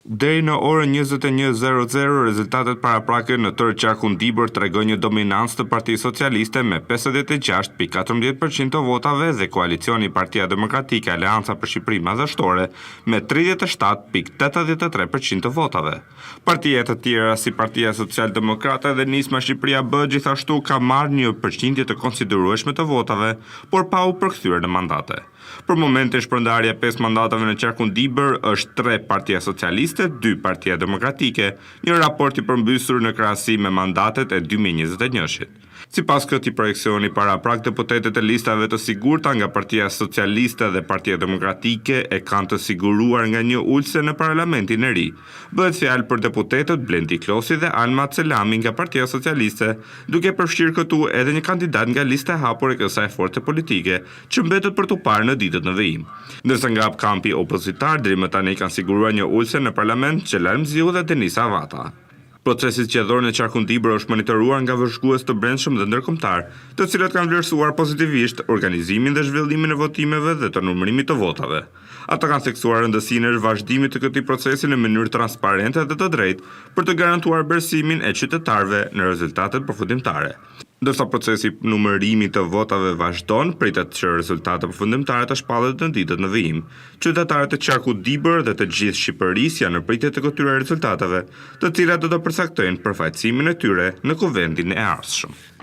Deri në orën 21:00, rezultatet paraprake në tërë qarkun Dibër tregojnë një dominancë të Partisë Socialiste me 56.14% të votave dhe koalicioni Partia Demokratike Aleanca për Shqipëri Madhështore me 37.83% të votave. Partia të tjera si Partia Social-Demokrate dhe Nisma Shqipëria B gjithashtu ka marrë një përqindje të konsiderueshme të votave, por pa u përkthyer në mandate. Për momentin shpërndarja 5 mandatave në qarkun Dibër është 3 Partia Socialiste, 2 Partia Demokratike, një raport i përmbysur në krahasim me mandatet e 2021-shit. Sipas këtij projeksioni paraprak deputetët e listave të sigurta nga Partia Socialiste dhe Partia Demokratike e kanë të siguruar nga një ulse në parlamentin e ri. Bëhet fjalë për deputetët Blendi Klosi dhe Alma Selami nga Partia Socialiste, duke përfshirë këtu edhe një kandidat nga lista e hapur e kësaj force politike, që mbetet për t'u parë në ditët në vijim. Ndërsa nga kampi opozitar deri më tani kanë siguruar një ulse në parlament Xhelar Mziu dhe Denisa Avata. Procesi zgjedhor në qarkun Dibër është monitoruar nga vëzhgues të brendshëm dhe ndërkombëtar, të cilët kanë vlerësuar pozitivisht organizimin dhe zhvillimin e votimeve dhe të numërimit të votave. Ata kanë theksuar rëndësinë e vazhdimit të këtij procesi në mënyrë transparente dhe të drejtë për të garantuar besimin e qytetarëve në rezultatet përfundimtare. Ndërsa procesi numërimi të votave vazhdon, pritet që rezultatet përfundimtare të shpallet në ditët në vijim. Qytetarët e qarkut Dibër dhe të gjithë Shqipërisë janë në pritje të këtyre rezultateve, të cilat do të përcaktojnë përfaqësimin e tyre në kuvendin e ardhshëm.